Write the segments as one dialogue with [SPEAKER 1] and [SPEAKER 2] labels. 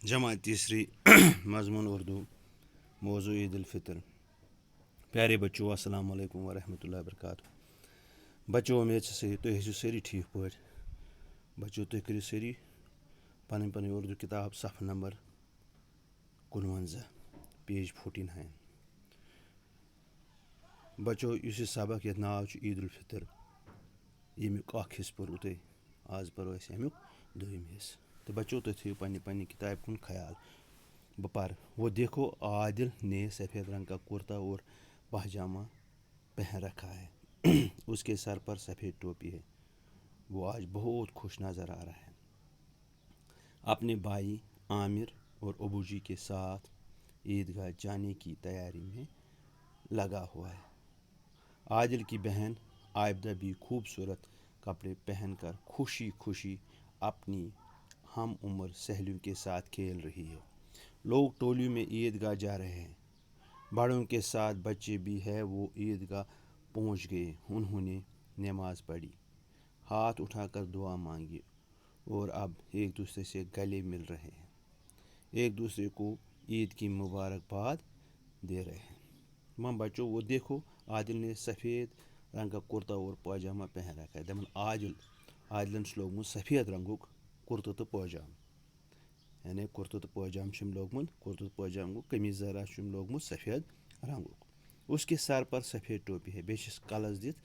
[SPEAKER 1] جماعت تیسری مضمون اردو موضوع عیدالفطر. پیارے بچوں السلام علیکم ورحمۃ اللہ وبرکاتہ. بچوں امید سے صحیح تُہۍ ٲسِو سٲری ٹھیٖک پٲٹھۍ. بچو تُہۍ کٔرِو سٲری پنٕنۍ پنٕنۍ اردو کتاب صفحہ نمبر 51 پیج 49. بچو یُس یہِ سبق یتھ ناو چھُ عیدالفطر ییٚمیُک اکھ حصہٕ پوٚروٕ تۄہہِ آز پرو أسۍ امیُک دوٚیِم حصہٕ. تہٕ بچو تُہۍ تھٲیِو پننہِ کتابہِ کُن خیال. بہٕ پرٕ. وہ دیکھو عادل نے سفید رنگ کا کرتا اور پاجامہ پہن رکھا ہے. اس کے سر پر سفید ٹوپی ہے. وہ آج بہت خوش نظر آ رہا ہے. اپنے بھائی عامر اور ابو جی کے ساتھ عیدگاہ جانے کی تیاری میں لگا ہوا ہے. عادل کی بہن عابدہ بھی خوبصورت کپڑے پہن کر خوشی خوشی اپنی ہم عمر سہیلیوں کے ساتھ کھیل رہی ہے. لوگ ٹولیوں میں عیدگاہ جا رہے ہیں. بڑوں کے ساتھ بچے بھی ہیں. وہ عیدگاہ پہنچ گئے. انہوں نے نماز پڑھی, ہاتھ اٹھا کر دعا مانگی اور اب ایک دوسرے سے گلے مل رہے ہیں. ایک دوسرے کو عید کی مبارکباد دے رہے ہیں. بچوں وہ دیکھو عادل نے سفید رنگ کا کرتا اور پاجامہ پہن رکھا ہے. دپان عادلن چھُ لوگمُت سفید رنگُک کرتہٕ تہٕ پٲجامہٕ. یعنی کرتہٕ تہٕ پٲجامہٕ چھُم لوگمُت. کرتہٕ تہٕ پٲجامہٕ گوٚو قمیٖض یزارا چھُم لوگمُت سفید رنگُک. اس کے سر پر سفید ٹوپی ہے. بیٚیہِ چھِس کلس دِتھ,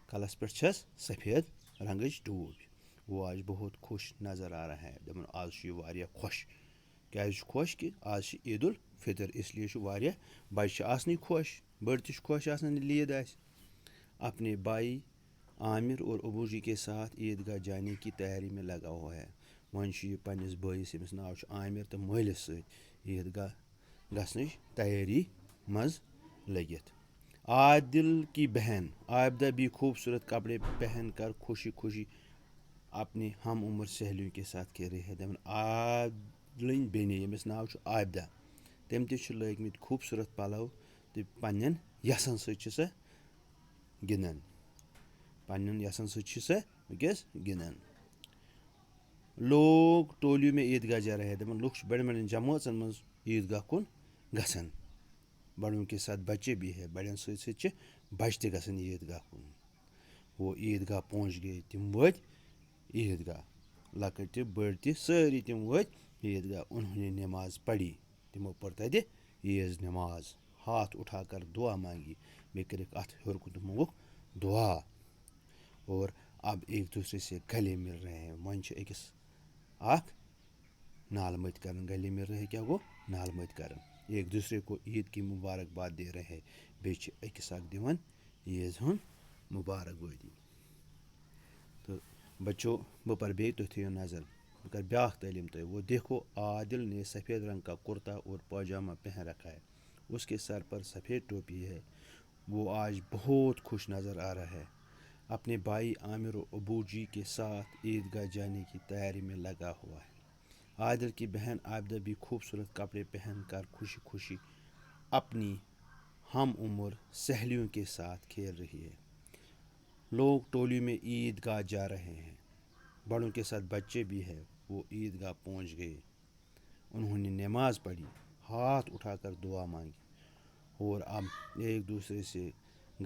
[SPEAKER 1] کلس پٮ۪ٹھ چھس سفید رنگٕچ ٹوپۍ. وہ آج بہت خوش نظر آ رہا ہے. دپان آز چھُ یہِ واریاہ خۄش. کیازِ چھُ خۄش کہِ آز چھِ عیدالفطر, اس لیے چھُ واریاہ بچہِ چھِ آسنٕے خۄش, بٔڑۍ تہِ چھِ خۄش آسان ییٚلہِ عید آسہِ. اپنے بھائی عامر اور ابو جی کے ساتھ عیدگاہ جانے کی تیاری میں لگا ہوا ہے. وۄنۍ چھُ یہِ پننِس بٲیِس ییٚمِس ناو چھُ عامر تہٕ مٲلِس سۭتۍ عیدگاہ گژھنٕچ تیٲری منٛز لٔگِتھ. عادل کی بہن عابدہ بھی خوبصورت کپڑے پہن کر خوشی خوشی اپنی ہم عمر سہیلیوں کے ساتھ کھیل رہی ہے. دپان عادلٕنۍ بیٚنہِ ییٚمِس ناو چھُ عابدہ, تٔمۍ تہِ چھِ لٲگمٕتۍ خوٗبصوٗرت پلو تہٕ پننٮ۪ن یَسن سۭتۍ چھِ سۄ گِنٛدان. پننٮ۪ن یَسن سۭتۍ چھِ سۄ وٕنکیٚس گِنٛدان. لوگ ٹولیوں میں عیدگاہ جا رہے ہیں. دپان لُکھ چھِ بڑٮ۪ن بڑٮ۪ن جمٲژن منٛز عیدگاہ کُن گژھان. بڑوں کے ساتھ بچے بھی ہے. بڑٮ۪ن سۭتۍ سۭتۍ چھِ بچہِ تہِ گژھان عیدگاہ کُن. وہ عیدگاہ پہنچ گئے. تِم وٲتۍ عیدگاہ. لۄکٕٹۍ تہِ بٔڑۍ تہِ سٲری تِم وٲتۍ عیدگاہ. انہوں نے نماز پڑھی. تِمو پٔر تتہِ عیٖذ نماز. ہاتھ اٹھا کر دعا مانگی. بیٚیہِ کٔرِکھ اتھ ہیوٚر کُن تہٕ منٛگُکھ دعا. اور اب ایک دوسرے سے گلے مل رہے ہیں. وۄنۍ چھِ أکِس اکھ نالہٕ مٔتۍ کران. گلے مل رہے کیٛاہ گوٚو؟ نالہٕ مٔتۍ کران. ایک دوسرے کو عید کی مبارکباد دے رہے ہیں. بیٚیہِ چھِ أکِس اکھ دِوان عیٖذ ہُنٛد مبارکبٲدی. تہٕ بچو بہٕ پرٕ بیٚیہِ, تُہۍ تھٲیِو نظر. بہٕ کرٕ بیٛاکھ تعلیٖم تۄہہِ. وہ دیکھو عادل نے سفید رنگ کا کرتا اور پاجامہ پہن رکھا ہے. اس کے سر پر سفید ٹوپی ہے. وہ آج بہت خوش نظر آ رہا ہے. اپنے بھائی عامر و ابو جی کے ساتھ عیدگاہ جانے کی تیاری میں لگا ہوا ہے. عادل کی بہن عابدہ بھی خوبصورت کپڑے پہن کر خوشی خوشی اپنی ہم عمر سہیلیوں کے ساتھ کھیل رہی ہے. لوگ ٹولیوں میں عیدگاہ جا رہے ہیں. بڑوں کے ساتھ بچے بھی ہیں. وہ عیدگاہ پہنچ گئے. انہوں نے نماز پڑھی, ہاتھ اٹھا کر دعا مانگی اور اب ایک دوسرے سے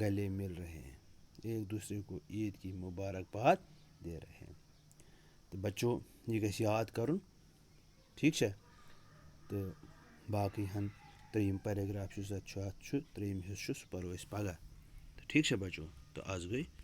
[SPEAKER 1] گلے مل رہے ہیں. ایک دوسرے کو عید کی مبارکباد دے رہے ہیں. تو بچو یہ گژھِ یاد کرُن. ٹھیک چھا؟ تہٕ باقٕے ہن ترٛیٚیِم پیراگراف یُس اَتھ چھُ ترٛیٚیِم حصہٕ چھُ سُہ پرو أسۍ پگاہ. تہٕ ٹھیک چھا بچو؟ تہٕ آز گٔے